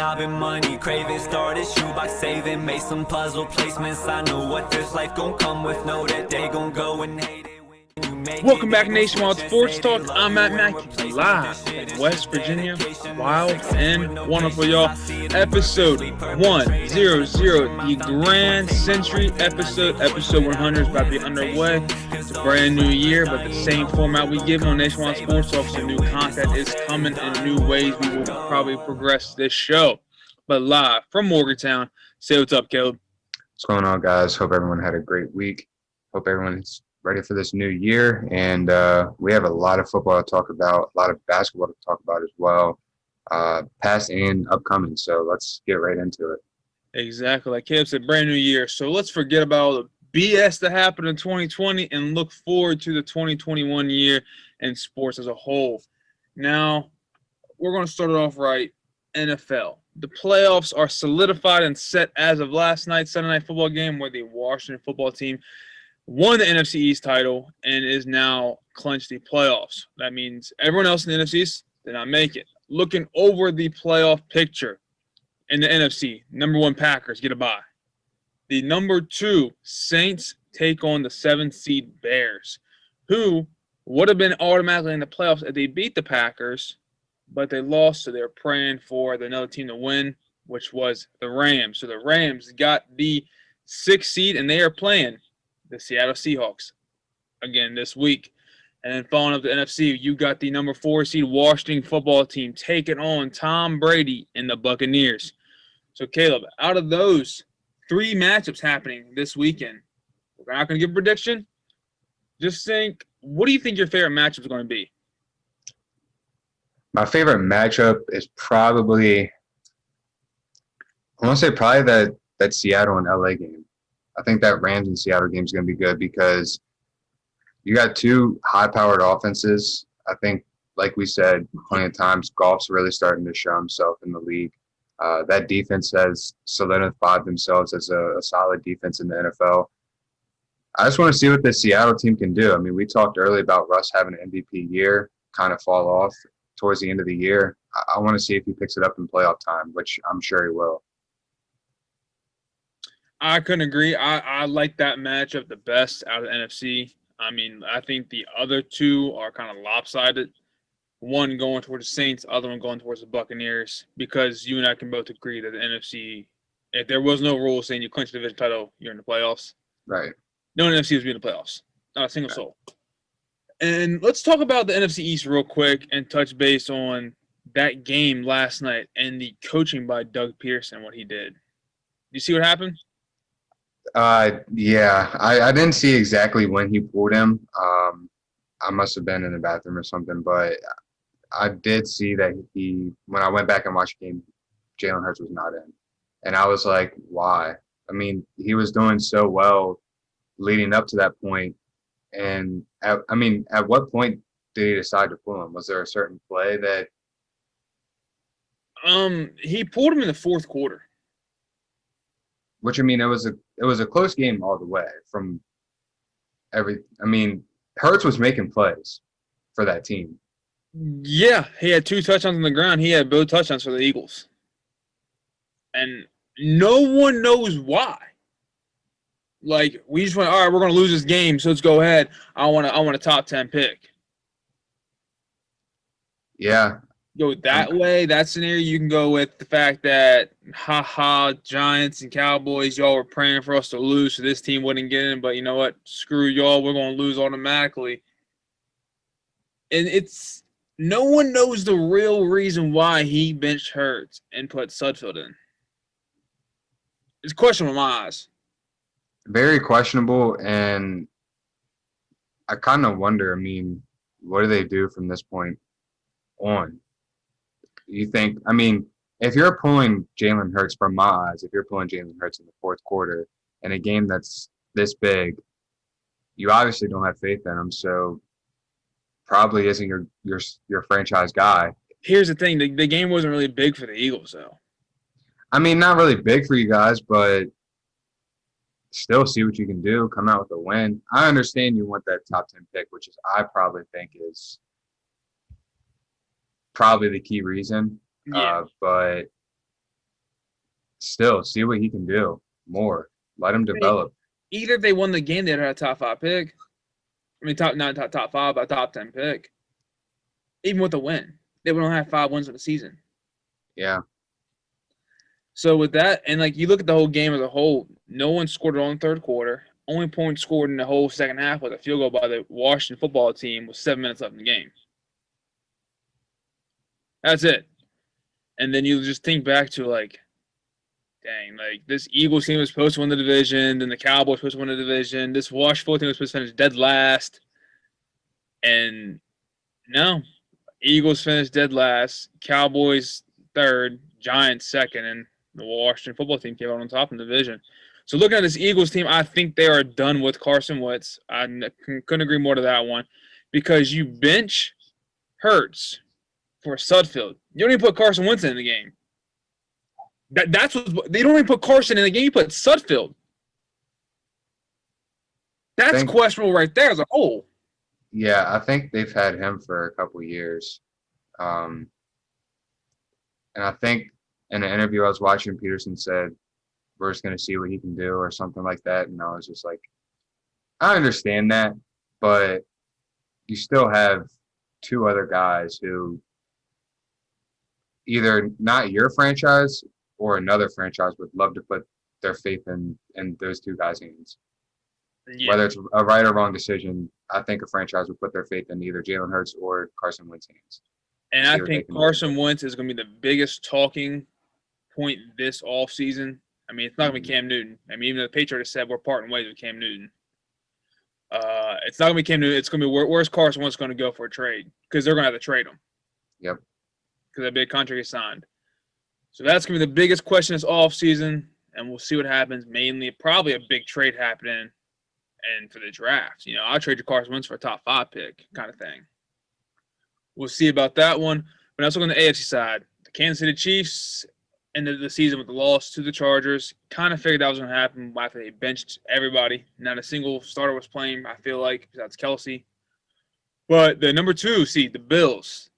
I've been money craving, started shoebox saving, made some puzzle placements. I know what this life gon' come with, know that they gon' go and hate it. Welcome back, Nationwide Sports Talk. I'm Matt Mackey, live from West Virginia. Wild and wonderful, y'all. Episode 100, the Grand Century episode 100 is about to be underway. It's a brand new year, but the same format we give on Nationwide Sports Talk, so new content is coming in new ways. We will probably progress this show. But live from Morgantown, say what's up, Caleb. What's going on, guys? Hope everyone had a great week. Hope everyone's ready for this new year, and we have a lot of football to talk about, a lot of basketball to talk about as well, past and upcoming. So let's get right into it. Exactly. Like Caleb said, brand new year. So let's forget about all the BS that happened in 2020 and look forward to the 2021 year and sports as a whole. Now, we're going to start it off right. NFL. The playoffs are solidified and set as of last night's Sunday Night Football game, where the Washington football team won the NFC East title and is now clinched the playoffs. That means everyone else in the NFC East did not make it. Looking over the playoff picture in the NFC, number 1 Packers get a bye. The number 2 Saints take on the 7th seed Bears, who would have been automatically in the playoffs if they beat the Packers, but they lost, so they're praying for another team to win, which was the Rams. So the Rams got the 6th seed, and they are playing the Seattle Seahawks again this week. And then following up the NFC, you got the number 4 seed Washington football team taking on Tom Brady and the Buccaneers. So, Caleb, out of those 3 matchups happening this weekend, we're not going to give a prediction. Just think, what do you think your favorite matchup is going to be? My favorite matchup is probably, I want to say probably that Seattle and LA game. I think that Rams and Seattle game is going to be good because you got 2 high-powered offenses. I think, like we said plenty of times, Goff's really starting to show himself in the league. That defense has solidified themselves as a solid defense in the NFL. I just want to see what the Seattle team can do. I mean, we talked earlier about Russ having an MVP year kind of fall off towards the end of the year. I want to see if he picks it up in playoff time, which I'm sure he will. I couldn't agree. I like that matchup the best out of the NFC. I mean, I think the other 2 are kind of lopsided. One going towards the Saints, other one going towards the Buccaneers, because you and I can both agree that the NFC, if there was no rule saying you clinch the division title, you're in the playoffs. Right. No one in the NFC was in the playoffs. Not a single soul. And let's talk about the NFC East real quick and touch base on that game last night and the coaching by Doug Pearson, what he did. You see what happened? Yeah, I didn't see exactly when he pulled him. I must have been in the bathroom or something, but I did see that when I went back and watched the game, Jalen Hurts was not in. And I was like, why? I mean, he was doing so well leading up to that point. And at what point did he decide to pull him? Was there a certain play that? He pulled him in the 4th quarter. Which, I mean, it was a close game all the way from every. I mean, Hurts was making plays for that team. Yeah, he had 2 touchdowns on the ground. He had both touchdowns for the Eagles, and no one knows why. Like, we just went, all right, we're going to lose this game, so let's go ahead. I want a top 10 pick. Yeah. Go that way, that scenario. You can go with the fact that, Giants and Cowboys, y'all were praying for us to lose so this team wouldn't get in. But you know what? Screw y'all. We're going to lose automatically. And no one knows the real reason why he benched Hurts and put Sudfeld in. It's questionable in my eyes. Very questionable. And I kind of wonder, I mean, what do they do from this point on? You think, I mean, if you're pulling Jalen Hurts, from my eyes, if you're pulling Jalen Hurts in the 4th quarter in a game that's this big, you obviously don't have faith in him. So probably isn't your franchise guy. Here's the thing: the game wasn't really big for the Eagles, though. I mean, not really big for you guys, but still see what you can do. Come out with a win. I understand you want that top 10 pick, which is I probably think is probably the key reason. Yeah. But still see what he can do more. Let him develop. Either if they won the game, they'd have a top 5 pick. I mean, top 5, but top 10 pick. Even with a win, they would only have 5 wins in the season. Yeah. So with that, and like you look at the whole game as a whole, no one scored it on the third quarter. Only point scored in the whole second half was a field goal by the Washington football team with 7 minutes left in the game. That's it. And then you just think back to like, dang, like this Eagles team was supposed to win the division, then the Cowboys were supposed to win the division. This Washington team was supposed to finish dead last. And no, Eagles finished dead last, Cowboys third, Giants second, and the Washington football team came out on top in the division. So looking at this Eagles team, I think they are done with Carson Wentz. I couldn't agree more to that one because you bench Hurts for Sudfeld. You don't even put Carson Wentz in the game. That's what they don't even put Carson in the game. You put Sudfeld. That's questionable right there as a whole. Yeah, I think they've had him for a couple of years. And I think in an interview I was watching, Peterson said, we're just going to see what he can do or something like that. And I was just like, I understand that, but you still have 2 other guys who either not your franchise or another franchise would love to put their faith in those 2 guys' hands. Yeah. Whether it's a right or wrong decision, I think a franchise would put their faith in either Jalen Hurts or Carson Wentz's hands. And I think Carson Wentz is going to be the biggest talking point this offseason. I mean, it's not going to be Cam Newton. I mean, even the Patriots said we're parting ways with Cam Newton. It's not going to be Cam Newton. It's going to be where's Carson Wentz going to go for a trade because they're going to have to trade him. Yep. Because that big contract is signed. So that's going to be the biggest question this offseason, and we'll see what happens. Mainly, probably a big trade happening and for the draft. You know, I'll trade your Carson Wentz for a top 5 pick kind of thing. We'll see about that one. But also on the AFC side, the Kansas City Chiefs ended the season with a loss to the Chargers. Kind of figured that was going to happen after they benched everybody. Not a single starter was playing, I feel like, besides Kelsey. But the number 2 seed, the Bills,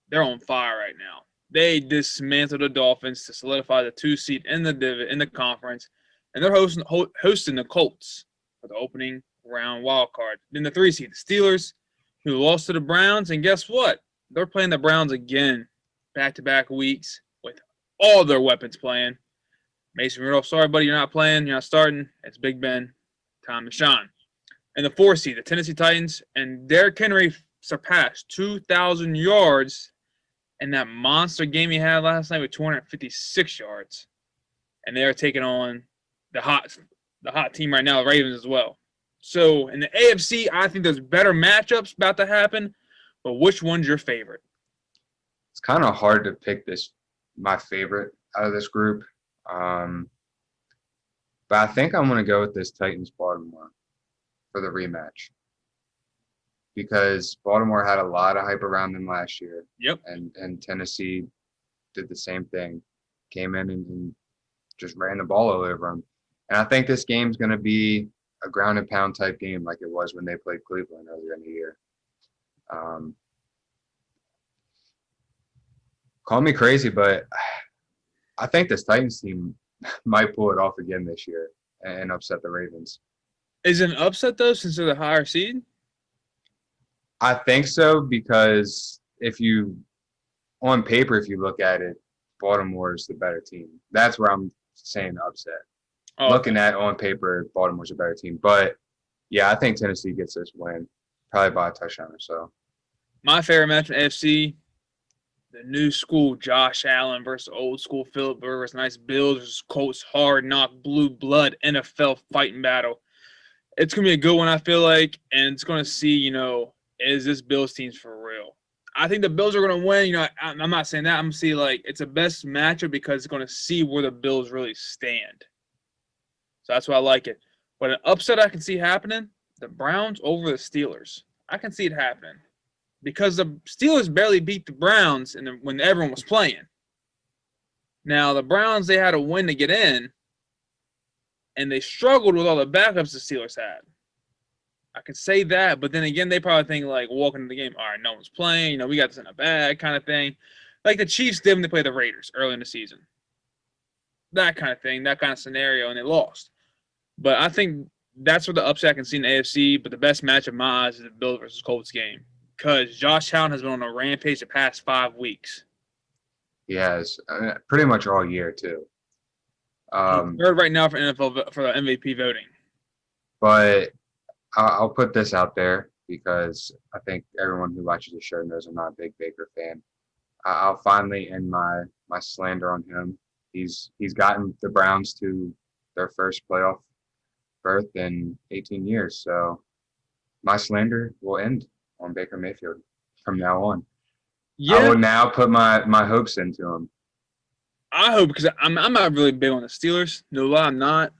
they're on fire right now. They dismantled the Dolphins to solidify the 2 seed in the conference, and they're hosting the Colts for the opening round wild card. Then the 3 seed, the Steelers, who lost to the Browns, and guess what? They're playing the Browns again, back-to-back weeks with all their weapons playing. Mason Rudolph, sorry, buddy, you're not playing. You're not starting. It's Big Ben. Time to shine. And the 4 seed, the Tennessee Titans, and Derrick Henry surpassed 2,000 yards in that monster game he had last night with 256 yards. And they are taking on the hot team right now, the Ravens as well. So in the AFC, I think there's better matchups about to happen, but which one's your favorite? It's kind of hard to pick my favorite out of this group. But I think I'm going to go with this Titans-Baltimore for the rematch. Because Baltimore had a lot of hype around them last year. Yep. And Tennessee did the same thing. Came in and just ran the ball all over them. And I think this game's going to be a ground and pound type game like it was when they played Cleveland earlier in the year. Call me crazy, but I think this Titans team might pull it off again this year and upset the Ravens. Is it an upset, though, since they're the higher seed? I think so because on paper, if you look at it, Baltimore is the better team. That's where I'm saying upset. Oh, looking at on paper, Baltimore's a better team. But, yeah, I think Tennessee gets this win, probably by a touchdown or so. My favorite match in AFC, the new school Josh Allen versus old school Phillip Rivers. Nice Bills versus Colts, hard knock, blue blood, NFL fighting battle. It's going to be a good one, I feel like, and it's going to see, is this Bills team for real? I think the Bills are going to win. I'm not saying that. I'm going to see, it's the best matchup because it's going to see where the Bills really stand. So that's why I like it. But an upset I can see happening, the Browns over the Steelers. I can see it happening because the Steelers barely beat the Browns when everyone was playing. Now, the Browns, they had a win to get in, and they struggled with all the backups the Steelers had. I can say that, but then again, they probably think, walking into the game, all right, no one's playing, we got this in a bag kind of thing. Like the Chiefs did when they played the Raiders early in the season. that kind of thing, that kind of scenario, and they lost. But I think that's where the upset I can see in the AFC. But the best match of my eyes is the Bills versus Colts game because Josh Allen has been on a rampage the past 5 weeks. He has pretty much all year too. He's third right now for NFL for the MVP voting. But I'll put this out there because I think everyone who watches the show knows I'm not a big Baker fan. I'll finally end my slander on him. He's gotten the Browns to their first playoff berth in 18 years. So my slander will end on Baker Mayfield from now on. Yeah. I will now put my hopes into him. I hope because I'm not really big on the Steelers. No lie, I'm not.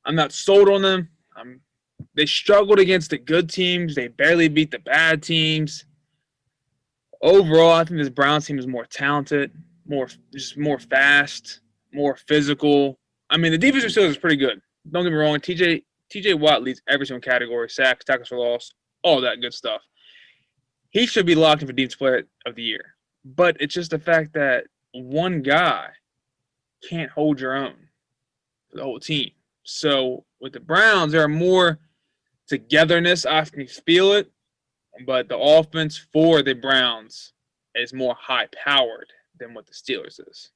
I'm not sold on them. They struggled against the good teams. They barely beat the bad teams. Overall, I think this Browns team is more talented, more fast, more physical. I mean, the defense of Steelers is pretty good. Don't get me wrong. TJ Watt leads every single category: sacks, tackles for loss, all that good stuff. He should be locked in for Defensive Player of the Year. But it's just the fact that one guy can't hold your own for the whole team. So with the Browns, there are more togetherness. I can feel it. But the offense for the Browns is more high-powered than what the Steelers is.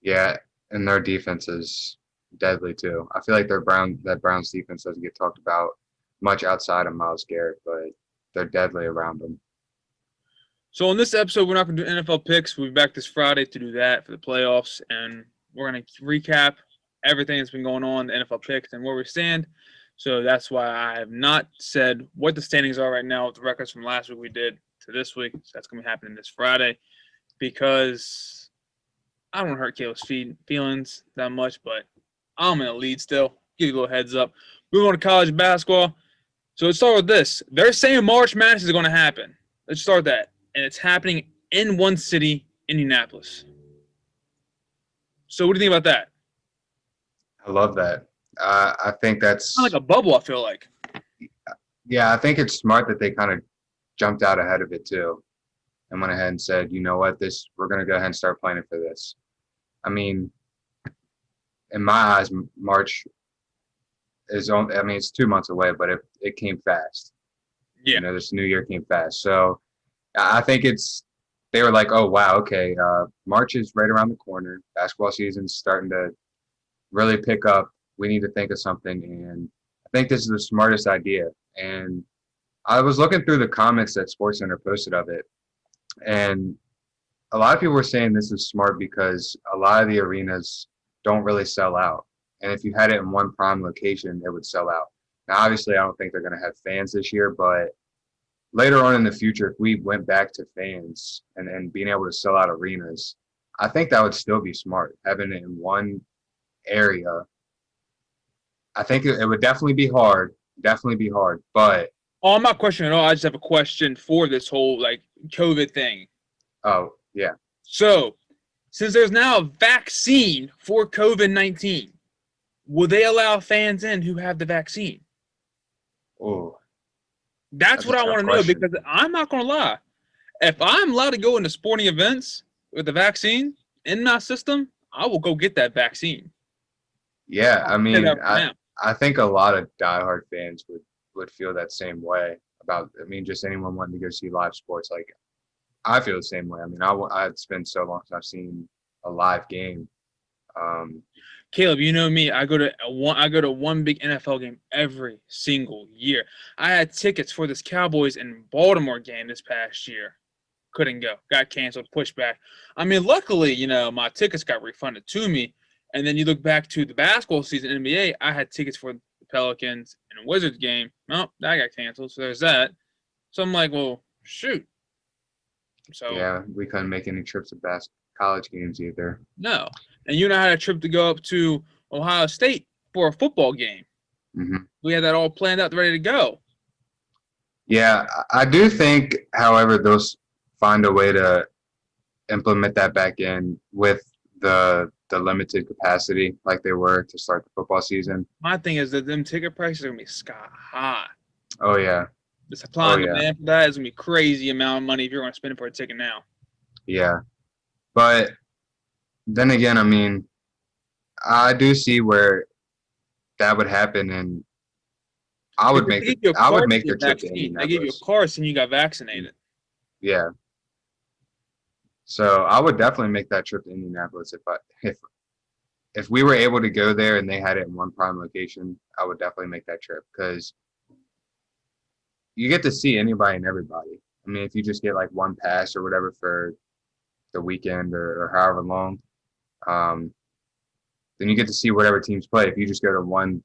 Yeah, and their defense is deadly too. I feel like that Browns defense doesn't get talked about much outside of Myles Garrett, but they're deadly around them. So on this episode, we're not going to do NFL picks. We'll be back this Friday to do that for the playoffs, and we're going to recap everything that's been going on, the NFL picks, and where we stand. So that's why I have not said what the standings are right now with the records from last week we did to this week. So that's going to be happening this Friday because I don't want to hurt Caleb's feelings that much, but I'm in the lead still. Give you a little heads up. Moving on to college basketball. So let's start with this. They're saying March Madness is going to happen. Let's start that. And it's happening in one city, Indianapolis. So what do you think about that? I love that. I think that's Kind of like a bubble, I feel like. Yeah, I think it's smart that they kind of jumped out ahead of it too and went ahead and said, you know what, we're going to go ahead and start planning for this. I mean, in my eyes, March is on. I mean, it's 2 months away, but it came fast. Yeah. You know, this new year came fast. So I think they were like, oh, wow, okay, March is right around the corner. Basketball season's starting to really pick up. We need to think of something, and I think this is the smartest idea. And I was looking through the comments that SportsCenter posted of it, and a lot of people were saying this is smart because a lot of the arenas don't really sell out. And if you had it in one prime location, it would sell out. Now, obviously, I don't think they're going to have fans this year, but later on in the future, if we went back to fans and being able to sell out arenas, I think that would still be smart, having it in one area. I think it would definitely be hard, but Oh, I'm not questioning at all. I just have a question for this whole COVID thing. oh, yeah. So, since there's now a vaccine for COVID-19, will they allow fans in who have the vaccine? Oh, That's what a I tough want to know question. because I'm not going to lie. If I'm allowed to go into sporting events with the vaccine in my system, I will go get that vaccine. Yeah, I mean, that right now. I think a lot of diehard fans would feel that same way about, I mean, just anyone wanting to go see live sports. Like, I feel the same way. I mean, it's been so long since I've seen a live game. Caleb, you know me. I go to one big NFL game every single year. I had tickets for this Cowboys and Baltimore game this past year. Couldn't go. Got canceled, pushed back. I mean, luckily, my tickets got refunded to me. And then you look back to the basketball season in NBA, I had tickets for the Pelicans and Wizards game. Well, that got canceled, so there's that. So I'm like, well, shoot. So Yeah, we couldn't make any trips to college games either. no. And you and I had a trip to go up to Ohio State for a football game. Mm-hmm. We had that all planned out, ready to go. Yeah, I do think, however, they'll find a way to implement that back in with the limited capacity like they were to start the football season. My thing is that them ticket prices are going to be sky high. Oh, yeah. The supply and yeah. demand for that is going to be crazy amount of money if you're going to spend it for a ticket now. Yeah. But then again, I mean, I do see where that would happen, and I would They make gave you a I would card make to the get trip to vaccine. They gave you a Indianapolis. card saying you got vaccinated. Yeah. So I would definitely make that trip to Indianapolis if we were able to go there and they had it in one prime location. I would definitely make that trip because you get to see anybody and everybody. I mean, if you just get like one pass or whatever for the weekend or however long, um, then you get to see whatever teams play. If you just go to one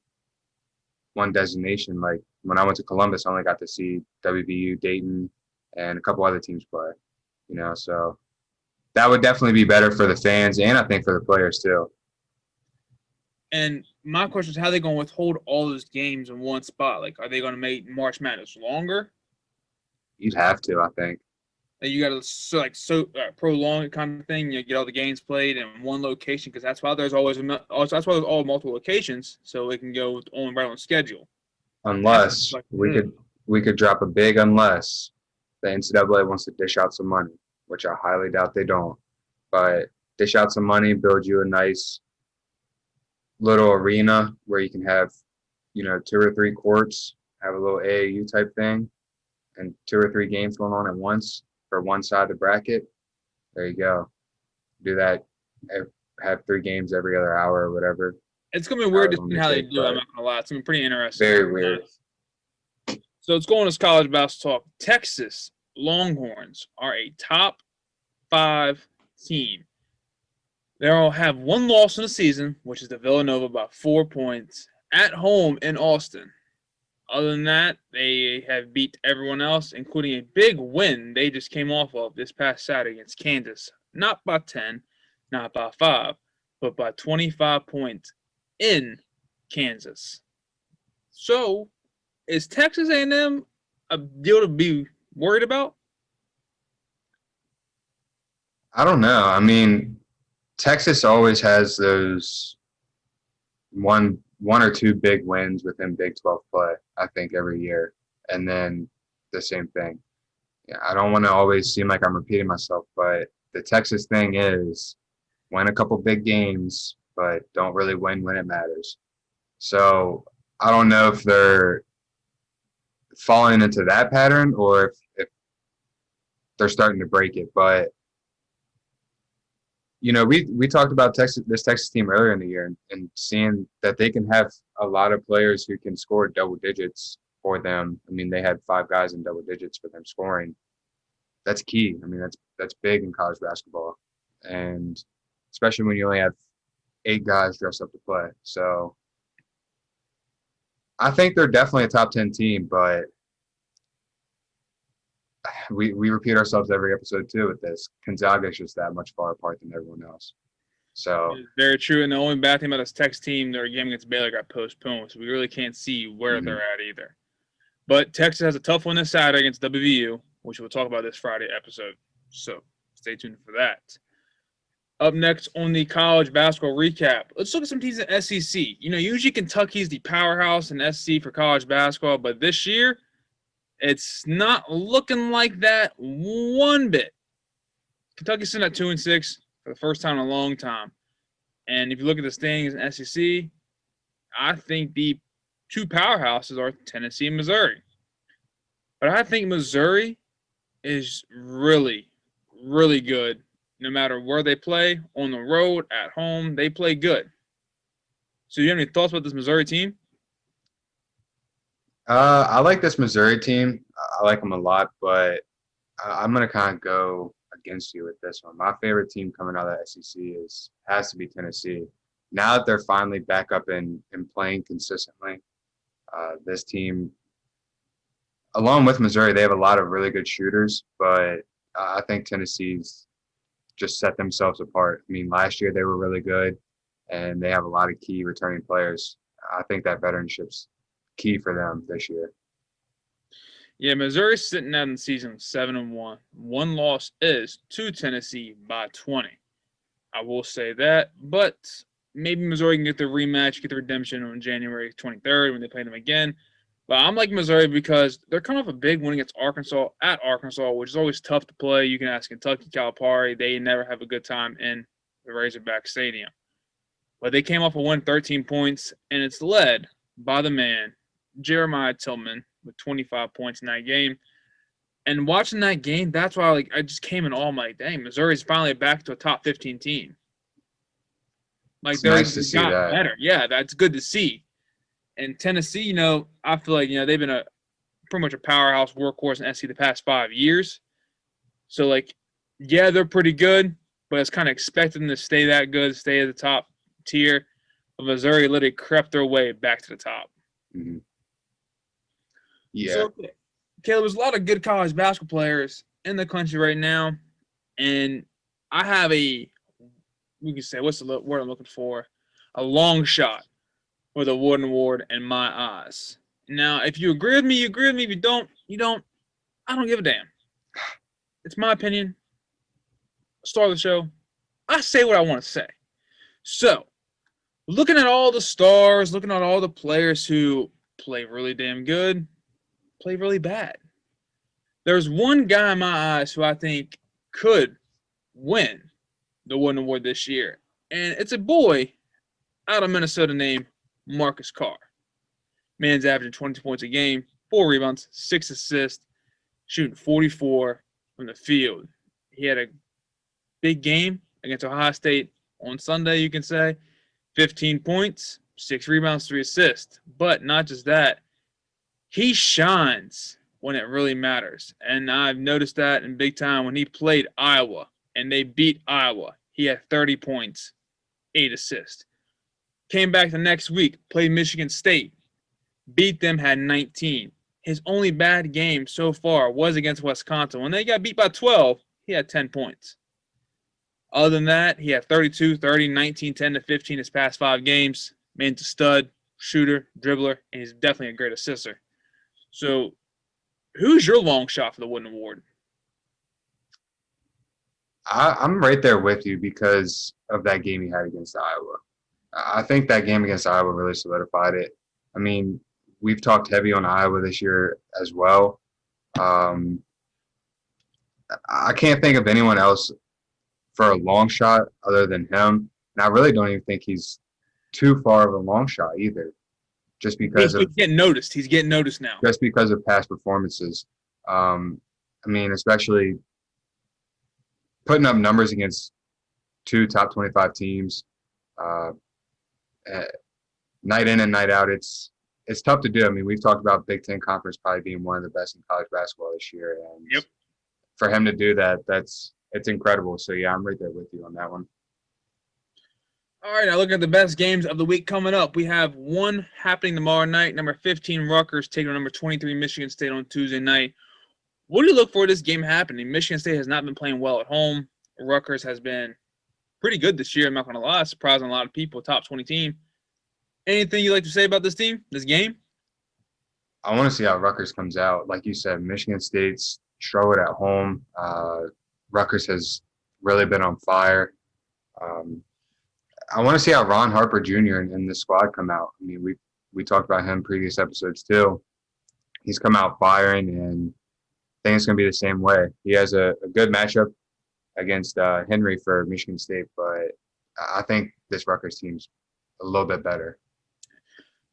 destination, like when I went to Columbus, I only got to see WVU, Dayton, and a couple other teams play. So that would definitely be better for the fans and I think for the players too. And my question is, how are they going to withhold all those games in one spot? Like, are they going to make March Madness longer? You'd have to, I think. And you got to prolong it kind of thing. You get all the games played in one location because that's why there's always that's why there's all multiple locations so it can go only right on schedule. Unless we could drop a big unless the NCAA wants to dish out some money, which I highly doubt they don't. But dish out some money, build you a nice little arena where you can have, 2 or 3 courts, have a little AAU type thing, and 2 or 3 games going on at once for one side of the bracket. There you go. Do that. Have 3 games every other hour or whatever. It's going to be weird to see how they do it. I'm not going to lie. It's going to be pretty interesting. Very weird. So let's go on this college basketball talk. Texas Longhorns are a top 5 team. They'll have one loss in the season, which is to Villanova by 4 points at home in Austin. Other than that, they have beat everyone else, including a big win they just came off of this past Saturday against Kansas. Not by 10, not by 5, but by 25 points in Kansas. So, is Texas A&M a deal to be worried about? I don't know. I mean, Texas always has those one or 2 big wins within Big 12 play, I think, every year. And then the same thing. Yeah, I don't want to always seem like I'm repeating myself, but the Texas thing is win a couple big games, but don't really win when it matters. So I don't know if they're falling into that pattern or if they're starting to break it. But we talked about this Texas team earlier in the year and seeing that they can have a lot of players who can score double digits for them. I mean, they had 5 guys in double digits for them scoring. That's key. I mean, that's big in college basketball, and especially when you only have 8 guys dressed up to play. So I think they're definitely a top 10 team, but we repeat ourselves every episode too with this. Gonzaga is just that much far apart than everyone else. So very true. And the only bad thing about this Texas team, their game against Baylor got postponed, so we really can't see where they're at either. But Texas has a tough one this Saturday against WVU, which we'll talk about this Friday episode. So stay tuned for that. Up next on the college basketball recap, let's look at some teams in SEC. Usually Kentucky's the powerhouse in SEC for college basketball, but this year it's not looking like that one bit. Kentucky's sitting at 2-6 for the first time in a long time. And if you look at the standings in SEC, I think the 2 powerhouses are Tennessee and Missouri. But I think Missouri is really, really good. No matter where they play, on the road, at home, they play good. So you have any thoughts about this Missouri team? I like this Missouri team. I like them a lot, but I'm going to kind of go against you with this one. My favorite team coming out of the SEC has to be Tennessee. Now that they're finally back up and playing consistently, this team, along with Missouri, they have a lot of really good shooters, but I think Tennessee's just set themselves apart. I mean, last year they were really good, and they have a lot of key returning players. I think that veteranship's key for them this year. Yeah, Missouri's sitting out in the season 7-1. One loss is to Tennessee by 20. I will say that, but maybe Missouri can get the rematch, get the redemption on January 23rd when they play them again. But I'm like Missouri because they're coming off a big win against Arkansas at Arkansas, which is always tough to play. You can ask Kentucky, Calipari. They never have a good time in the Razorback Stadium. But they came off a win, 13 points, and it's led by the man, Jeremiah Tillman, with 25 points in that game. And watching that game, that's why I just came in all like, dang, Missouri's finally back to a top 15 team. It's nice to see that. Better. Yeah, that's good to see. And Tennessee, I feel like, they've been pretty much a powerhouse workhorse in SC the past 5 years. So, yeah, they're pretty good, but it's kind of expected them to stay that good, stay at the top tier. But Missouri literally crept their way back to the top. Mm-hmm. Yeah. So, Caleb, there's a lot of good college basketball players in the country right now, and I have we can say, what's the word I'm looking for? A long shot with a Wooden Award in my eyes. Now, if you agree with me, you agree with me. If you don't, you don't. I don't give a damn. It's my opinion. Start of the show. I say what I want to say. So, looking at all the stars, looking at all the players who play really damn good, play really bad. There's one guy in my eyes who I think could win the Wooden Award this year. And it's a boy out of Minnesota named Marcus Carr. Man's averaging 22 points a game, 4 rebounds, 6 assists, shooting 44 from the field. He had a big game against Ohio State on Sunday, you can say. 15 points, 6 rebounds, 3 assists. But not just that. He shines when it really matters. And I've noticed that in big time when he played Iowa and they beat Iowa. He had 30 points, 8 assists. Came back the next week, played Michigan State, beat them, had 19. His only bad game so far was against Wisconsin. When they got beat by 12, he had 10 points. Other than that, he had 32, 30, 19, 10 to 15 his past 5 games. Man's a stud, shooter, dribbler, and he's definitely a great assister. So, who's your long shot for the Wooden Award? I'm right there with you because of that game he had against Iowa. I think that game against Iowa really solidified it. I mean, we've talked heavy on Iowa this year as well. I can't think of anyone else for a long shot other than him. And I really don't even think he's too far of a long shot either. Just because he's getting noticed. He's getting noticed now. Just because of past performances. I mean, especially putting up numbers against 2 top 25 teams, night in and night out. It's tough to do. I mean, we've talked about Big Ten Conference probably being one of the best in college basketball this year, and for him to do that, it's incredible. So yeah, I'm right there with you on that one. All right, now looking at the best games of the week coming up. We have one happening tomorrow night. Number 15, Rutgers, taking on number 23, Michigan State on Tuesday night. What do you look for this game happening? Michigan State has not been playing well at home. Rutgers has been pretty good this year, I'm not going to lie. Surprising a lot of people, top 20 team. Anything you'd like to say about this team, this game? I want to see how Rutgers comes out. Like you said, Michigan State's struggled at home. Rutgers has really been on fire. I want to see how Ron Harper Jr. and the squad come out. I mean, we talked about him in previous episodes too. He's come out firing, and I think it's going to be the same way. He has a good matchup against Henry for Michigan State, but I think this Rutgers team's a little bit better.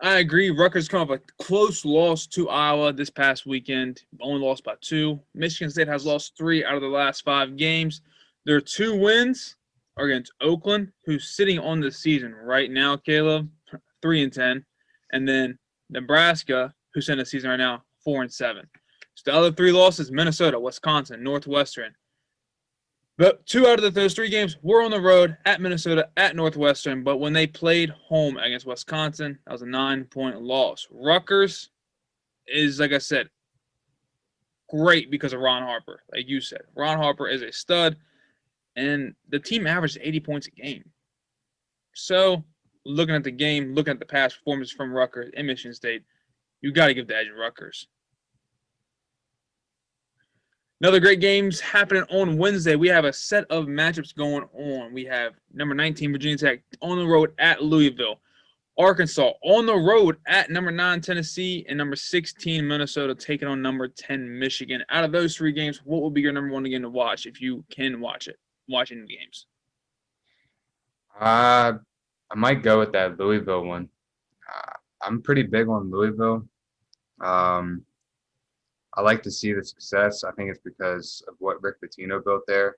I agree. Rutgers come off a close loss to Iowa this past weekend. Only lost by 2. Michigan State has lost 3 out of the last 5 games. Their 2 wins are against Oakland, who's sitting on the season right now, Caleb, 3-10, and then Nebraska, who's in the season right now, 4-7. So the other 3 losses: Minnesota, Wisconsin, Northwestern. But 2 out of those 3 games were on the road at Minnesota, at Northwestern. But when they played home against Wisconsin, that was a 9-point loss. Rutgers is, like I said, great because of Ron Harper. Like you said, Ron Harper is a stud, and the team averaged 80 points a game. So, looking at the game, looking at the past performance from Rutgers and Michigan State, you got to give the edge to Rutgers. Another great games happening on Wednesday. We have a set of matchups going on. We have number 19, Virginia Tech, on the road at Louisville. Arkansas on the road at number 9, Tennessee, and number 16, Minnesota, taking on number 10, Michigan. Out of those 3 games, what will be your number 1 game to watch if you can watch any games? I I might go with that Louisville one. I'm pretty big on Louisville. Um, I like to see the success. I think it's because of what Rick Pitino built there.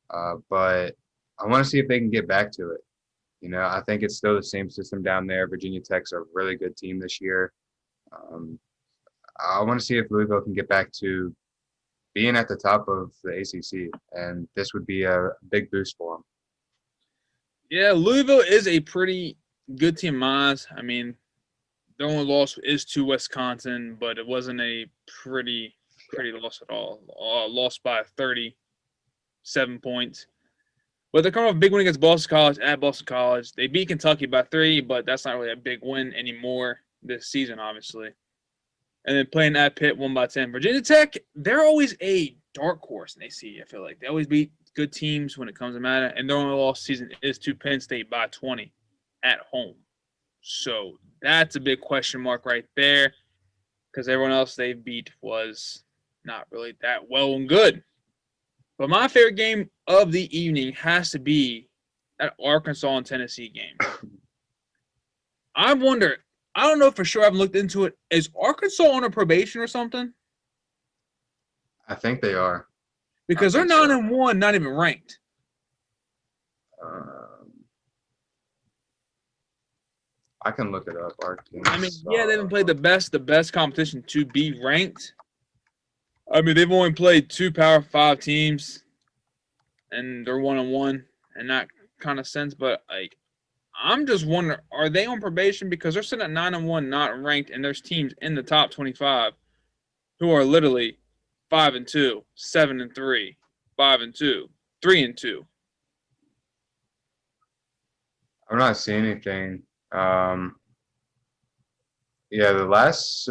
But I want to see if they can get back to it. I think it's still the same system down there. Virginia Tech's a really good team this year. Um, I want to see if Louisville can get back to being at the top of the ACC, and this would be a big boost for them. Yeah, Louisville is a pretty good team, Miles. I mean, the only loss is to Wisconsin, but it wasn't a pretty loss at all. Lost by 37 points. But they're coming off a big win against Boston College at Boston College. They beat Kentucky by 3, but that's not really a big win anymore this season, obviously. And then playing at Pitt, 1 by 10. Virginia Tech, they're always a dark horse in ACC, I feel like. They always beat good teams when it comes to matter. And their only loss season is to Penn State by 20 at home. So that's a big question mark right there because everyone else they beat was not really that well and good. But my favorite game of the evening has to be that Arkansas and Tennessee game. I wonder, I don't know for sure, I haven't looked into it. Is Arkansas on a probation or something? I think they are. Because they're 9-1, not even ranked. I can look it up. I mean, yeah, they haven't played the best competition to be ranked. I mean, they've only played 2 Power 5 teams, and they're 1-1 in that kind of sense. But like, I'm just wondering, are they on probation because they're sitting at 9-1, not ranked, and there's teams in the top 25 who are literally 5-2, 7-3, 5-2, 3-2. I'm not seeing anything. Yeah, the last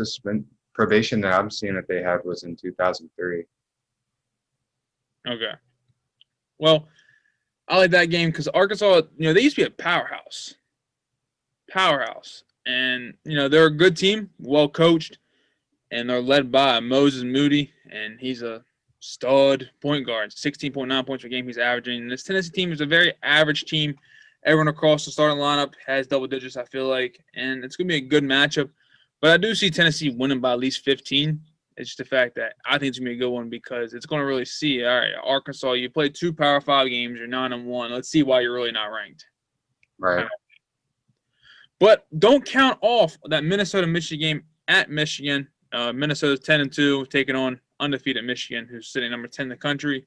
probation that I'm seeing that they had was in 2003. Okay. Well, I like that game because Arkansas, they used to be a powerhouse. And, they're a good team, well coached, and they're led by Moses Moody, and he's a stud point guard, 16.9 points per game he's averaging. And this Tennessee team is a very average team. Everyone across the starting lineup has double digits, I feel like, and it's going to be a good matchup. But I do see Tennessee winning by at least 15. It's just the fact that I think it's going to be a good one because it's going to really see, all right, Arkansas, you played 2 Power 5 games, you're 9-1. Let's see why you're really not ranked. Right. But don't count off that Minnesota-Michigan game at Michigan. Minnesota's 10-2, taking on undefeated Michigan, who's sitting number 10 in the country.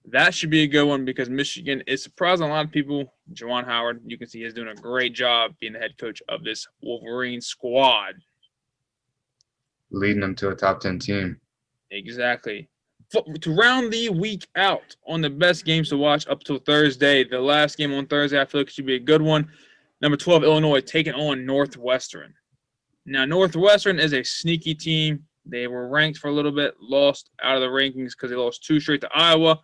That should be a good one because Michigan is surprising a lot of people. Juwan Howard, you can see, is doing a great job being the head coach of this Wolverine squad. Leading them to a top 10 team. Exactly. To round the week out on the best games to watch up till Thursday, the last game on Thursday I feel like it should be a good one. Number 12, Illinois, taking on Northwestern. Now, Northwestern is a sneaky team. They were ranked for a little bit, lost out of the rankings because they lost 2 straight to Iowa,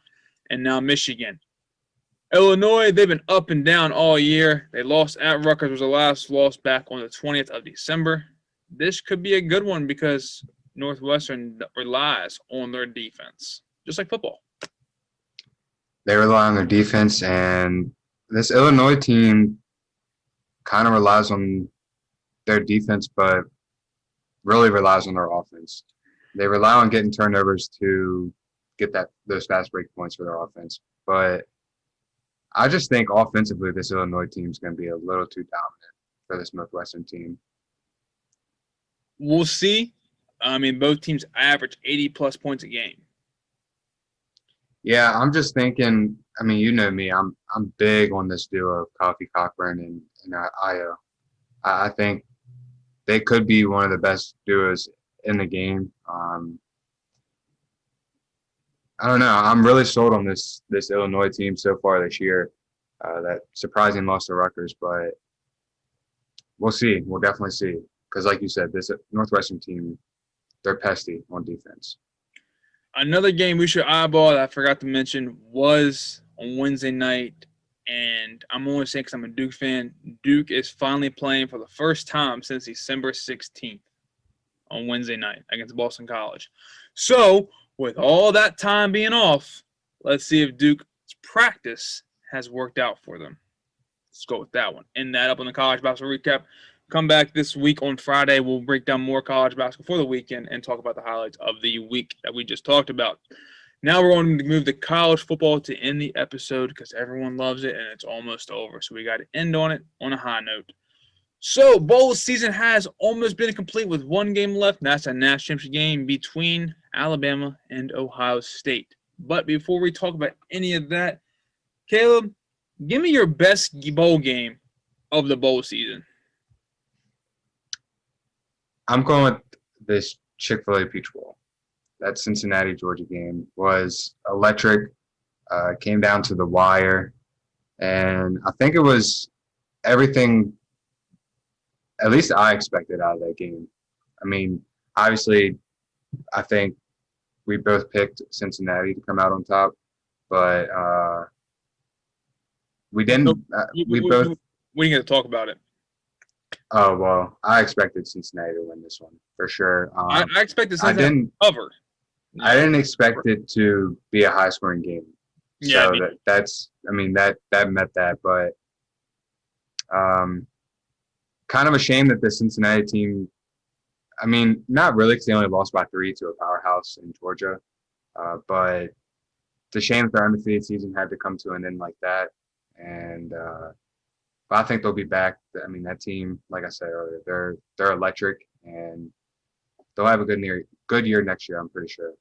and now Michigan. Illinois, they've been up and down all year. They lost at Rutgers, was the last loss back on the 20th of December. This could be a good one because Northwestern relies on their defense, just like football. They rely on their defense, and this Illinois team kind of relies on their defense, but really relies on their offense. They rely on getting turnovers to get those fast break points for their offense. But I just think offensively, this Illinois team is going to be a little too dominant for this Northwestern team. We'll see. I mean, both teams average 80-plus points a game. Yeah, I'm just thinking. I mean, you know me. I'm big on this duo of Coffee Cochran and Io. I think they could be one of the best duos in the game. I don't know. I'm really sold on this Illinois team so far this year. That surprising loss to Rutgers, but we'll see. We'll definitely see. Because like you said, this Northwestern team, they're pesty on defense. Another game we should eyeball that I forgot to mention was on Wednesday night, and I'm only saying because I'm a Duke fan. Duke is finally playing for the first time since December 16th on Wednesday night against Boston College. So, with all that time being off, let's see if Duke's practice has worked out for them. Let's go with that one. End that up on the college basketball recap. Come back this week on Friday. We'll break down more college basketball for the weekend and talk about the highlights of the week that we just talked about. Now we're going to move to college football to end the episode because everyone loves it and it's almost over. So we got to end on it on a high note. So bowl season has almost been complete with one game left, and that's a national championship game between Alabama and Ohio State. But before we talk about any of that, Caleb, give me your best bowl game of the bowl season. I'm going with this Chick-fil-A Peach Bowl. That Cincinnati-Georgia game was electric. Came down to the wire. And I think it was everything, at least I expected out of that game. I mean, obviously, I think we both picked Cincinnati to come out on top. But we didn't. We both. We didn't get to talk about it. Oh, well, I expected Cincinnati to win this one for sure. I expected Cincinnati to cover. I didn't expect it to be a high-scoring game. Yeah, so that met that. But kind of a shame that the Cincinnati team, I mean, not really because they only lost by 3 to a powerhouse in Georgia. But it's a shame that their undefeated season had to come to an end like that. And but I think they'll be back. I mean, that team, like I said earlier, they're electric, and they'll have a good year next year, I'm pretty sure.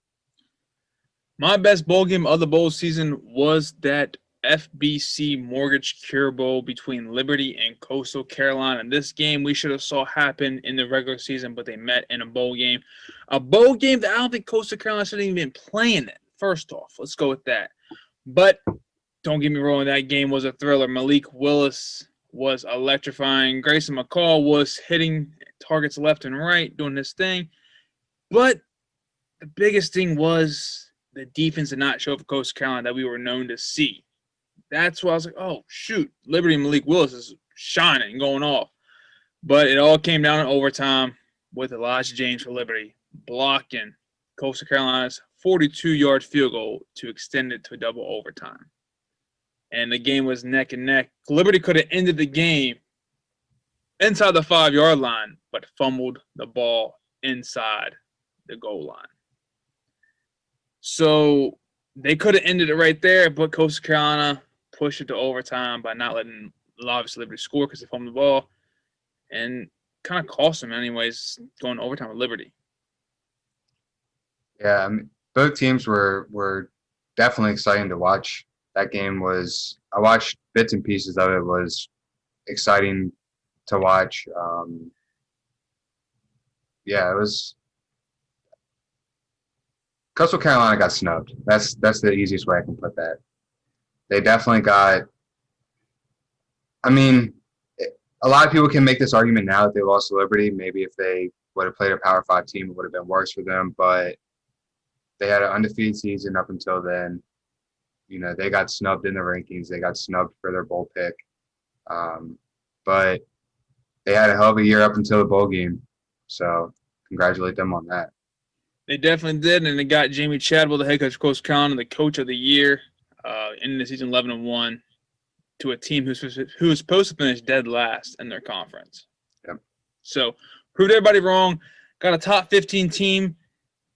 My best bowl game of the bowl season was that FBC Mortgage Cure Bowl between Liberty and Coastal Carolina. This game we should have saw happen in the regular season, but they met in a bowl game. A bowl game that I don't think Coastal Carolina should have even been playing it, first off. Let's go with that. But don't get me wrong, that game was a thriller. Malik Willis was electrifying. Grayson McCall was hitting targets left and right, doing this thing. But the biggest thing was the defense did not show up for Coastal Carolina that we were known to see. That's why I was like, oh, shoot, Liberty and Malik Willis is shining, going off. But it all came down to overtime with Elijah James for Liberty blocking Coastal Carolina's 42-yard field goal to extend it to a double overtime. And the game was neck and neck. Liberty could have ended the game inside the 5-yard line, but fumbled the ball inside the goal line. So they could have ended it right there, but Coastal Carolina pushed it to overtime by not letting obviously Liberty score because they fumbled the ball, and kind of cost them anyways going to overtime with Liberty. Yeah, I mean, both teams were definitely exciting to watch. That game was – I watched bits and pieces of it. It was exciting to watch. Yeah, it was – Coastal Carolina got snubbed. That's the easiest way I can put that. They definitely got – I mean, a lot of people can make this argument now that they lost to Liberty. Maybe if they would have played a Power 5 team, it would have been worse for them. But they had an undefeated season up until then. You know, they got snubbed in the rankings. They got snubbed for their bowl pick. But they had a hell of a year up until the bowl game. So congratulate them on that. They definitely did, and they got Jamie Chadwell, the head coach of Coastal Carolina, the coach of the year, ending the season 11-1 to a team who was supposed to finish dead last in their conference. Yep. So proved everybody wrong. Got a top 15 team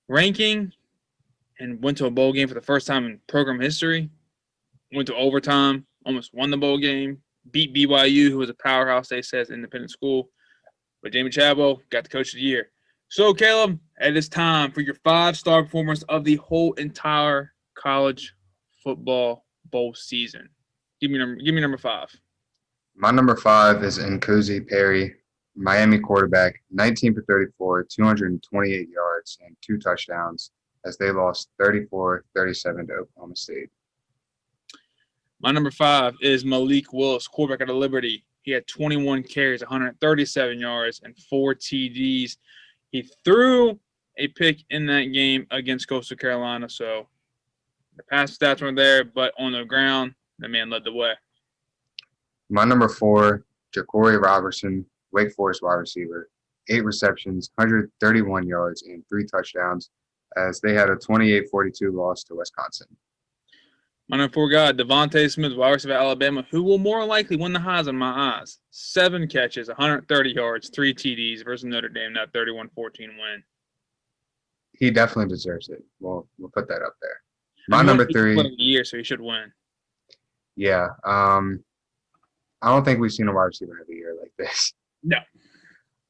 ranking and went to a bowl game for the first time in program history. Went to overtime, almost won the bowl game, beat BYU, who was a powerhouse, they said, independent school. But Jamie Chadwell got the coach of the year. So, Caleb, it is time for your 5-star performers of the whole entire college football bowl season. Give me number 5. My number 5 is Nkosi Perry, Miami quarterback, 19 for 34, 228 yards, and 2 touchdowns as they lost 34-37 to Oklahoma State. My number 5 is Malik Willis, quarterback out of Liberty. He had 21 carries, 137 yards, and 4 TDs. He threw a pick in that game against Coastal Carolina, so the pass stats weren't there, but on the ground, the man led the way. My number 4, Ja'Cory Robertson, Wake Forest wide receiver, 8 receptions, 131 yards, and 3 touchdowns as they had a 28-42 loss to Wisconsin. My number 4 guy, Devontae Smith, wide receiver of Alabama, who will more likely win the Heisman in my eyes. 7 catches, 130 yards, 3 TDs versus Notre Dame, that 31-14 win. He definitely deserves it. We'll put that up there. I My mean, number he won 3. Player of the year, so he should win. Yeah. I don't think we've seen a wide receiver have a year like this. No.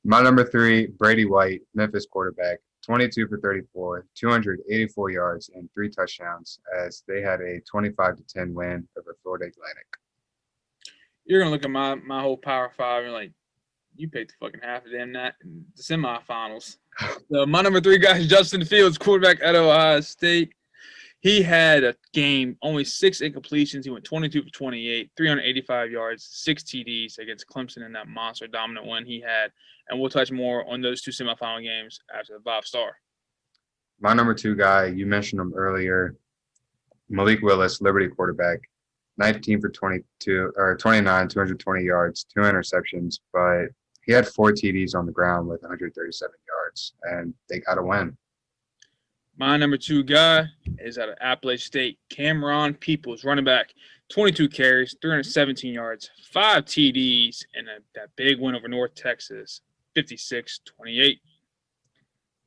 My number 3, Brady White, Memphis quarterback, 22 for 34, 284 yards, and 3 touchdowns as they had a 25-10 win over Florida Atlantic. You're going to look at my whole Power 5 and like, you picked the fucking half of them that in the semifinals. So my number 3 guy is Justin Fields, quarterback at Ohio State. He had a game, only 6 incompletions. He went 22 for 28, 385 yards, 6 TDs against Clemson in that monster dominant win he had. And we'll touch more on those 2 semifinal games after the 5-star. My number 2 guy, you mentioned him earlier, Malik Willis, Liberty quarterback, 19 for 29, 220 yards, 2 interceptions, but he had 4 TDs on the ground with 137 yards, and they got a win. My number 2 guy is out of Appalachian State, Cameron Peoples, running back, 22 carries, 317 yards, 5 TDs, and that big win over North Texas, 56-28.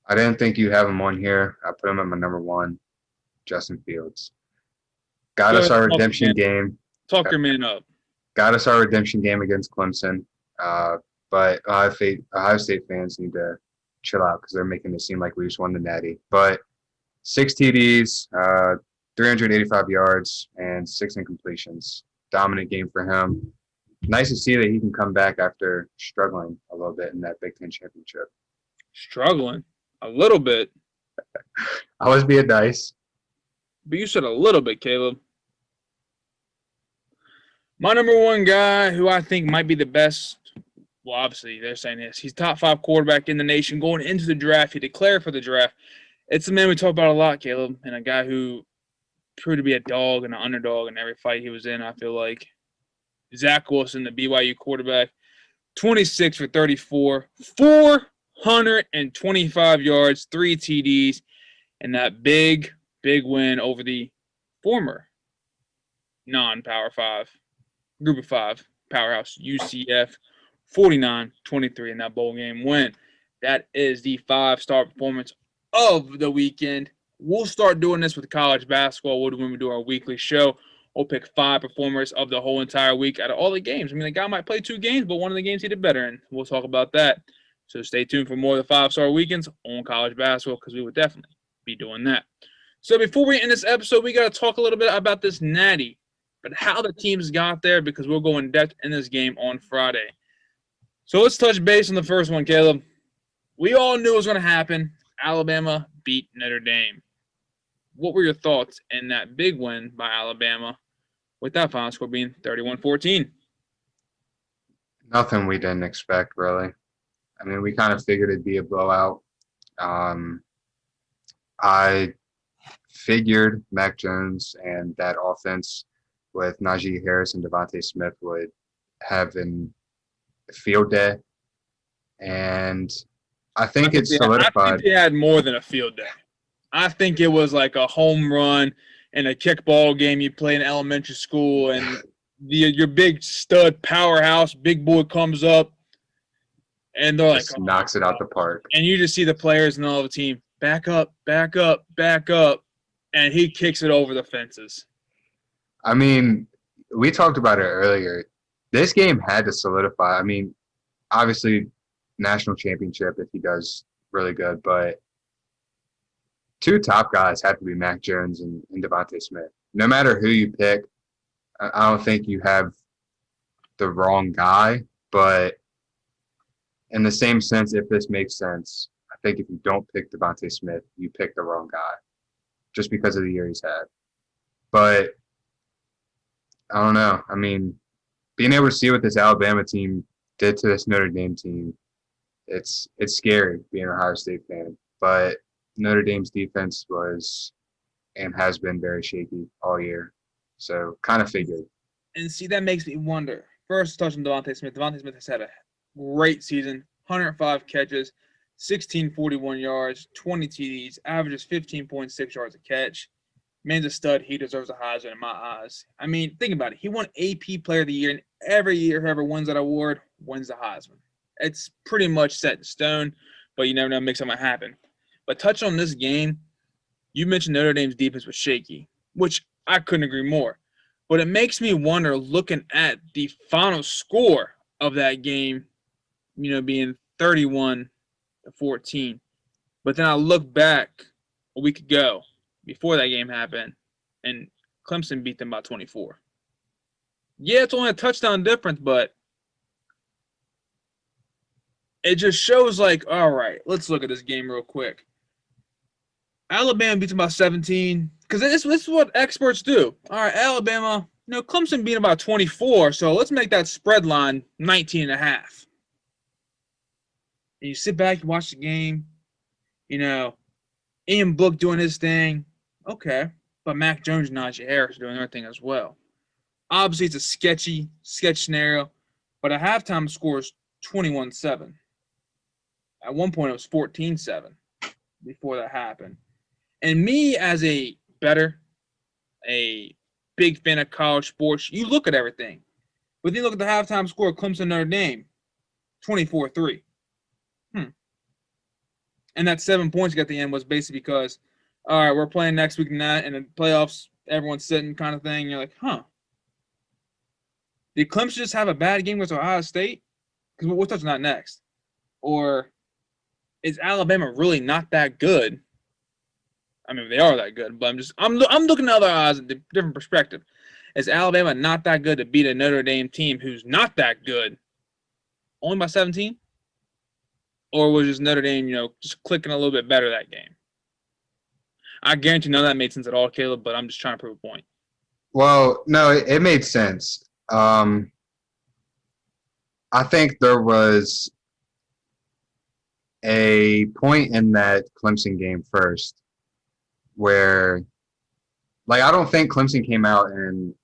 I didn't think you have him on here. I put him at my number 1, Justin Fields. Got us our redemption game. Talk your man up. Got us our redemption game against Clemson. But Ohio State fans need to chill out because they're making it seem like we just won the Natty. But 6 TDs, 385 yards, and 6 incompletions. Dominant game for him. Nice to see that he can come back after struggling a little bit in that Big Ten championship. Struggling? A little bit. I was being nice. But you said a little bit, Caleb. My number 1 guy who I think might be the best, well, obviously they're saying this, he's top 5 quarterback in the nation going into the draft. He declared for the draft. It's a man we talk about a lot, Caleb, and a guy who proved to be a dog and an underdog in every fight he was in, I feel like. Zach Wilson, the BYU quarterback, 26 for 34, 425 yards, 3 TDs, and that big win over the former non-Power 5, Group of 5 powerhouse UCF, 49-23 in that bowl game win. That is the 5-star performance of the weekend. We'll start doing this with college basketball when we do our weekly show. We'll pick 5 performers of the whole entire week out of all the games. I mean, the guy might play 2 games, but one of the games he did better in. We'll talk about that. So stay tuned for more of the 5-star weekends on college basketball because we would definitely be doing that. So before we end this episode, we got to talk a little bit about this Natty, but how the teams got there because we'll go in depth in this game on Friday. So let's touch base on the first one, Caleb. We all knew it was going to happen. Alabama beat Notre Dame. What were your thoughts in that big win by Alabama with that final score being 31-14? Nothing we didn't expect, really. I mean, we kind of figured it'd be a blowout. I figured Mac Jones and that offense with Najee Harris and Devontae Smith would have a field day. And I think it's solidified. I think they had more than a field day. I think it was like a home run and a kickball game you play in elementary school, and your big stud powerhouse, big boy comes up, and they're just like, knocks it out the park. And you just see the players and all of the team back up, back up, back up, and he kicks it over the fences. I mean, we talked about it earlier. This game had to solidify. I mean, obviously, national championship if he does really good, but 2 top guys have to be Mac Jones and Devontae Smith. No matter who you pick, I don't think you have the wrong guy, but in the same sense, if this makes sense, I think if you don't pick Devontae Smith, you pick the wrong guy just because of the year he's had. But I don't know. I mean, being able to see what this Alabama team did to this Notre Dame team, it's scary being an Ohio State fan. But Notre Dame's defense was and has been very shaky all year. So kind of figured. And see, that makes me wonder. First, touching Devontae Smith. Devontae Smith has had a great season, 105 catches, 1,641 yards, 20 TDs, averages 15.6 yards a catch. Man's a stud. He deserves a Heisman in my eyes. I mean, think about it. He won AP Player of the Year, and every year whoever wins that award wins the Heisman. It's pretty much set in stone, but you never know. Make something happen. But touch on this game, you mentioned Notre Dame's defense was shaky, which I couldn't agree more. But it makes me wonder, looking at the final score of that game, being 31-14. But then I look back a week ago, before that game happened, and Clemson beat them by 24. Yeah, it's only a touchdown difference, but it just shows like, all right, let's look at this game real quick. Alabama beats them by 17, because this is what experts do. All right, Alabama, Clemson beat them by 24, so let's make that spread line 19.5. And you sit back and watch the game, Ian Book doing his thing. Okay, but Mac Jones and Najee Harris doing their thing as well. Obviously, it's a sketch scenario, but at halftime, the score is 21-7. At one point, it was 14-7 before that happened. And me, as a bettor, a big fan of college sports, you look at everything. But then you look at the halftime score of Clemson Notre Dame, 24-3. And that 7 points you got at the end was basically because, all right, we're playing next week and that, and the playoffs, everyone's sitting kind of thing. You're like, did Clemson just have a bad game with Ohio State? Because we'll touch on that next. Or is Alabama really not that good? I mean, they are that good, but I'm looking at other odds at a different perspective. Is Alabama not that good to beat a Notre Dame team who's not that good, only by 17? Or was just Notre Dame, just clicking a little bit better that game? I guarantee none of that made sense at all, Caleb, but I'm just trying to prove a point. Well, no, it made sense. I think there was a point in that Clemson game first where, I don't think Clemson came out and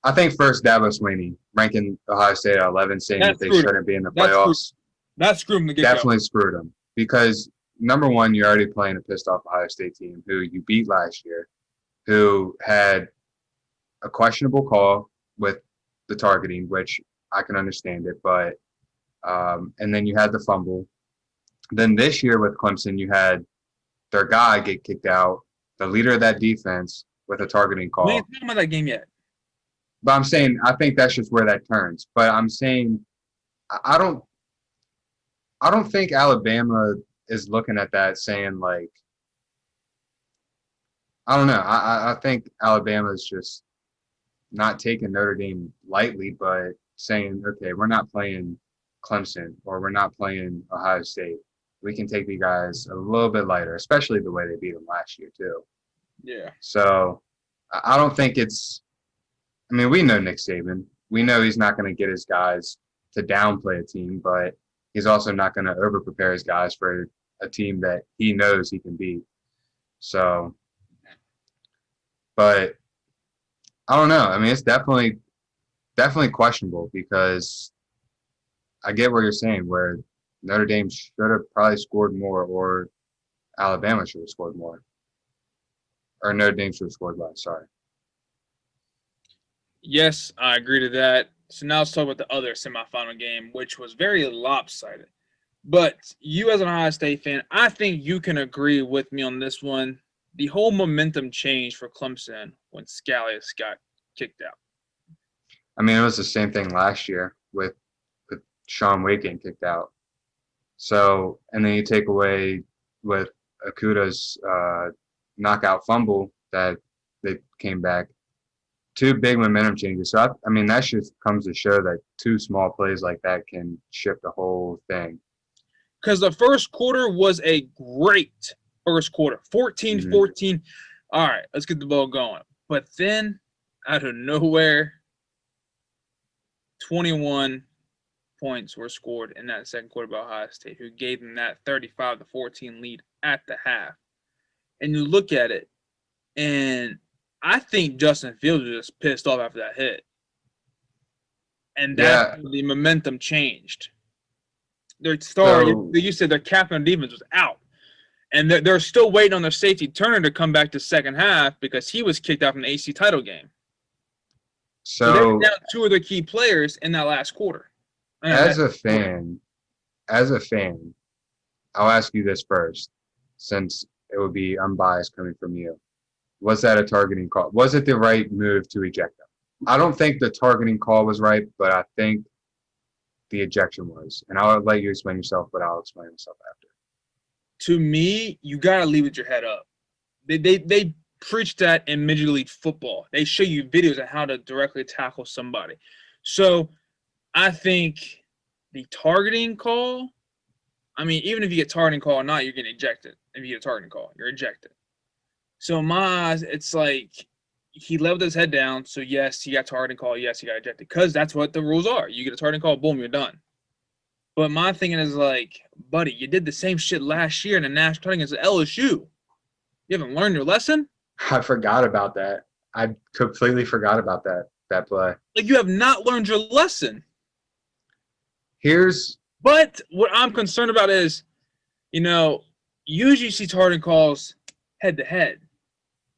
I think first Dabo Swinney ranking Ohio State at 11, saying that they shouldn't be in the playoffs. That screwed them. Definitely screwed them because, number one, you're already playing a pissed-off Ohio State team who you beat last year, who had a questionable call with the targeting, which I can understand it, but and then you had the fumble. Then this year with Clemson, you had their guy get kicked out, the leader of that defense with a targeting call. We ain't talking about that game yet. But I'm saying I think that's just where that turns. But I'm saying I don't think Alabama is looking at that saying I don't know. I think Alabama is just not taking Notre Dame lightly, but saying, okay, we're not playing Clemson or we're not playing Ohio State. We can take the guys a little bit lighter, especially the way they beat them last year too. Yeah. So I don't think it's – I mean, we know Nick Saban. We know he's not going to get his guys to downplay a team, but he's also not going to over-prepare his guys for a team that he knows he can beat. So, but I don't know. I mean, it's definitely questionable because I get what you're saying, where Notre Dame should have probably scored more, or Alabama should have scored more. Or Notre Dame should have scored less, sorry. Yes, I agree to that. So now let's talk about the other semifinal game, which was very lopsided. But you as an Ohio State fan, I think you can agree with me on this one. The whole momentum changed for Clemson when Scalius got kicked out. I mean, it was the same thing last year with Sean Wade getting kicked out. So, and then you take away with Akuta's knockout fumble that they came back. Two big momentum changes. So, I mean, that just comes to show that two small plays like that can shift the whole thing. Because the first quarter was a great first quarter. 14-14. All right, let's get the ball going. But then, out of nowhere, 21 points were scored in that second quarter by Ohio State, who gave them that 35-14 lead at the half. And you look at it, and I think Justin Fields was just pissed off after that hit. And that's when the momentum changed. Their star, you said their captain of defense was out. And they're still waiting on their safety Turner to come back to second half because he was kicked out from the AC title game. So they were down 2 of their key players in that last quarter. As a fan, I'll ask you this first, since it would be unbiased coming from you. Was that a targeting call? Was it the right move to eject them? I don't think the targeting call was right, but I think the ejection was. And I'll let you explain yourself, but I'll explain myself after. To me, you got to leave with your head up. They preach that in Major League Football. They show you videos on how to directly tackle somebody. So I think the targeting call, I mean, even if you get targeting call or not, you're getting ejected. If you get a targeting call, you're ejected. So in my eyes, it's like he leveled his head down. So, yes, he got targeting call. Yes, he got ejected. Because that's what the rules are. You get a targeting call, boom, you're done. But my thinking is like, buddy, you did the same shit last year in the national title against LSU. You haven't learned your lesson? I forgot about that. I completely forgot about that play. Like, you have not learned your lesson. But what I'm concerned about is, usually you see targeting calls head-to-head.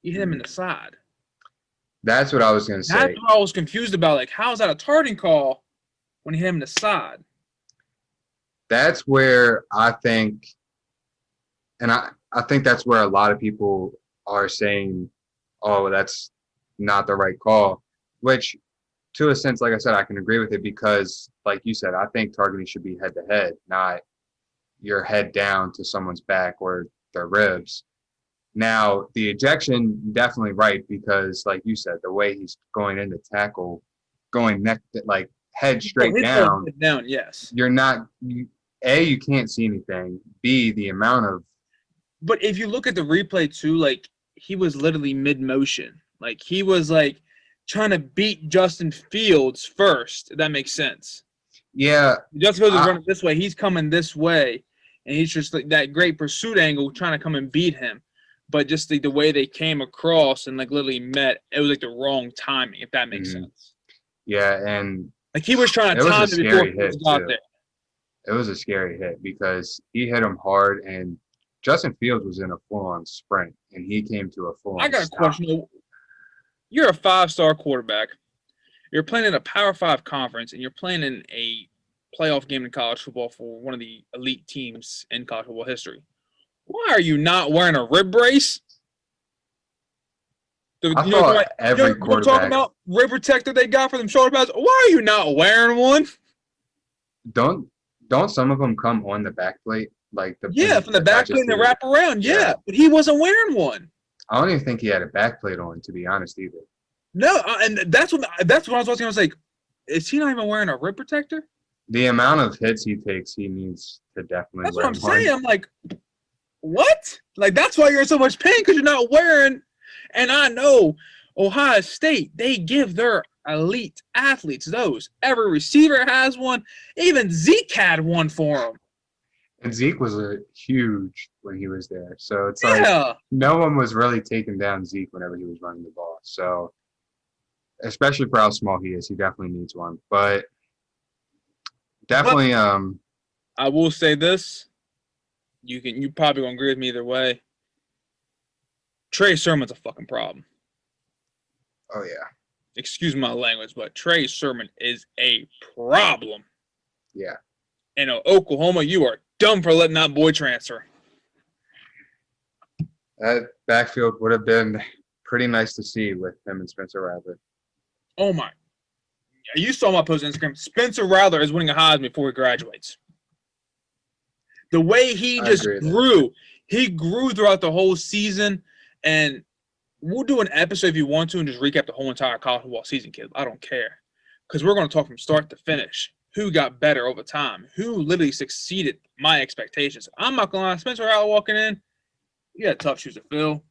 You hit him in the side. That's what I was going to say. That's what I was confused about. Like, how is that a targeting call when you hit him in the side? That's where I think, and I think that's where a lot of people are saying, oh, that's not the right call, which to a sense, like I said, I can agree with it because, like you said, I think targeting should be head-to-head, not your head down to someone's back or their ribs. Now, the ejection, definitely right because, like you said, the way he's going into tackle, going head straight down. Head down, yes. You're not A, you can't see anything. B, the amount of. But if you look at the replay too, like he was literally mid-motion. Like he was like trying to beat Justin Fields first. If that makes sense. Yeah. Justin Fields is running this way. He's coming this way, and he's just like that great pursuit angle, trying to come and beat him. But just the way they came across and like literally met, it was like the wrong timing. If that makes sense. Yeah, and like he was trying to time it before he got there. It was a scary hit because he hit him hard, and Justin Fields was in a full-on sprint, and he came to a full-on I got a stop. question. You're a 5-star quarterback. You're playing in a Power 5 conference, and you're playing in a playoff game in college football for one of the elite teams in college football history. Why are you not wearing a rib brace? I thought every quarterback. Talking about rib protector they got for them shoulder pads. Why are you not wearing one? Don't some of them come on the back plate? From the back plate and they wrap around. Yeah, but he wasn't wearing one. I don't even think he had a back plate on, to be honest, either. No, and that's what I was watching. I was like, is he not even wearing a rib protector? The amount of hits he takes, he needs to definitely. That's what I'm saying. I'm like, what? Like that's why you're in so much pain because you're not wearing. And I know Ohio State, they give their elite athletes those. Every receiver has one. Even Zeke had one for him. And Zeke was huge when he was there. So it's like no one was really taking down Zeke whenever he was running the ball. So especially for how small he is, he definitely needs one. But definitely I will say this. You probably gonna agree with me either way. Trey Sermon's a fucking problem. Oh yeah. Excuse my language, but Trey Sermon is a problem. Yeah. And Oklahoma, you are dumb for letting that boy transfer. That backfield would have been pretty nice to see with him and Spencer Rattler. Oh my. You saw my post on Instagram. Spencer Rattler is winning a Heisman before he graduates. The way he just grew. He grew throughout the whole season. And we'll do an episode if you want to and just recap the whole entire college football season, kid. I don't care. Because we're going to talk from start to finish. Who got better over time? Who literally succeeded my expectations? I'm not going to lie. Spencer Rattler walking in, you had tough shoes to fill.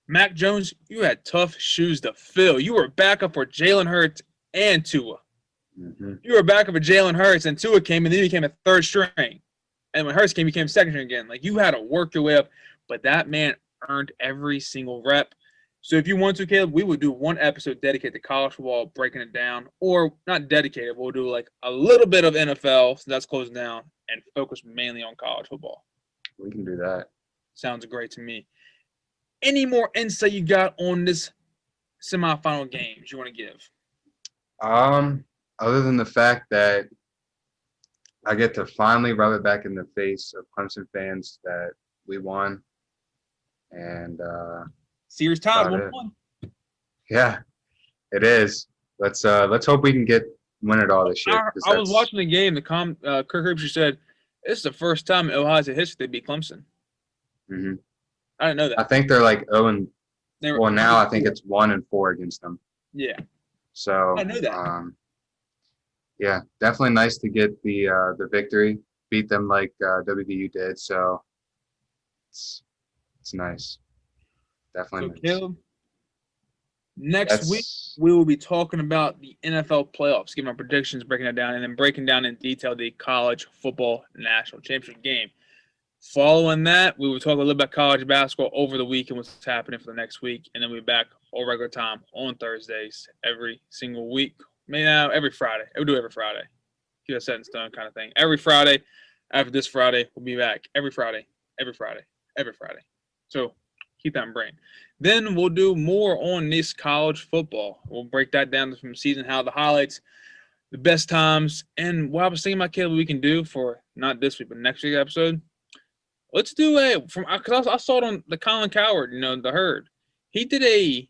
Mac Jones, you had tough shoes to fill. You were backup for Jalen Hurts and Tua. Mm-hmm. You were backup for Jalen Hurts, and Tua came, and then he became a third string. And when Hurts came, he became second string again. Like, you had to work your way up. But that man earned every single rep. So if you want to, Caleb, we would do one episode dedicated to college football, breaking it down. Or not dedicated, we'll do like a little bit of NFL, since that's closing down, and focus mainly on college football. We can do that. Sounds great to me. Any more insight you got on this semifinal games you want to give? Other than the fact that I get to finally rub it back in the face of Clemson fans that we won, and Series tied about 1-1. yeah, it is. Let's hope we can win it all this year. I was watching the game. Kirk Herbstreit said this is the first time in Ohio State history they beat Clemson. Mm-hmm. I didn't know that. I think they're like 0 well now I think 4. it's 1-4 against them. Yeah. So I knew that. Yeah, definitely nice to get the victory, beat them like WVU did. So it's nice. Definitely. So nice. Caleb, next week we will be talking about the NFL playoffs, giving our predictions, breaking that down, and then breaking down in detail the college football national championship game. Following that, we will talk a little about college basketball over the week and what's happening for the next week, and then we'll be back all regular time on Thursdays every single week. Maybe now every Friday. We'll do every Friday. Keep that set in stone kind of thing. Every Friday after this Friday, we'll be back. Every Friday. So keep that in brain. Then we'll do more on this college football. We'll break that down from the season, how the highlights, the best times, and what I was thinking about, Caleb, we can do for not this week, but next week's episode. Let's do because I saw it on the Colin Coward, the Herd. He did a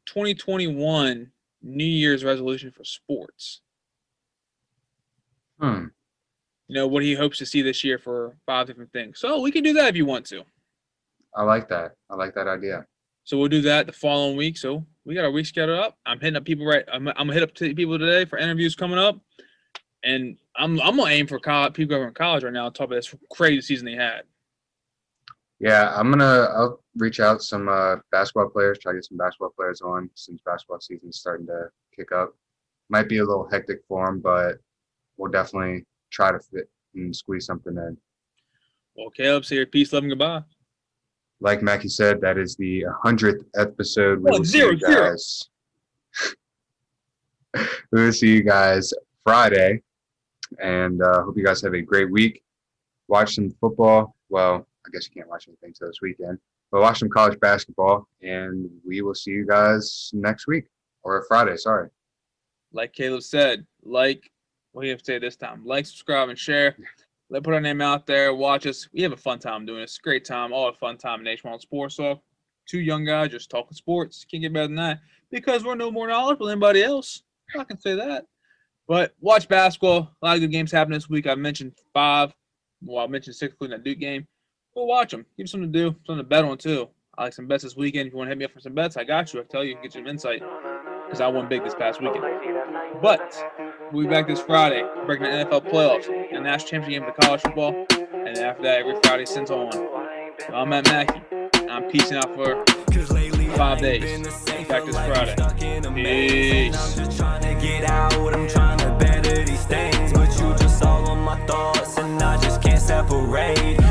2021 New Year's resolution for sports. What he hopes to see this year for 5 different things. So we can do that if you want to. I like that. I like that idea. So we'll do that the following week. So we got our week scheduled up. I'm hitting up people I'm gonna hit up people today for interviews coming up, and I'm gonna aim for people over in college right now on top of this crazy season they had. Yeah, I'll reach out some basketball players, try to get some basketball players on since basketball season is starting to kick up. Might be a little hectic for them, but we'll definitely try to fit and squeeze something in. Well, Caleb's here. Peace, love, and goodbye. Like Mackie said, that is the 100th episode. We will see you guys. We will see you guys Friday, and hope you guys have a great week. Watch some football. Well, I guess you can't watch anything till this weekend, but watch some college basketball, and we will see you guys next week or Friday. Sorry. Like Caleb said, what do you have to say this time? Like, subscribe, and share. Let's put our name out there. Watch us. We have a fun time doing this. Great time. All a fun time in Nationwide Sports Talk. 2 young guys just talking sports. Can't get better than that because we're no more knowledgeable than anybody else. I can say that. But watch basketball. A lot of good games happening this week. I mentioned 5. Well, I mentioned 6, including that Duke game. Go watch them. Give you something to do. Something to bet on, too. I like some bets this weekend. If you want to hit me up for some bets, I got you. I tell you, get you some insight because I won big this past weekend. But we'll be back this Friday, breaking the NFL playoffs and the national championship game for college football. And then after that, every Friday since on. So I'm Matt Mackey. And I'm peacing out for 5 days. Back this Friday. Peace. I'm just trying to get out. I'm trying to better these things. But you just all on my thoughts, and I just can't separate.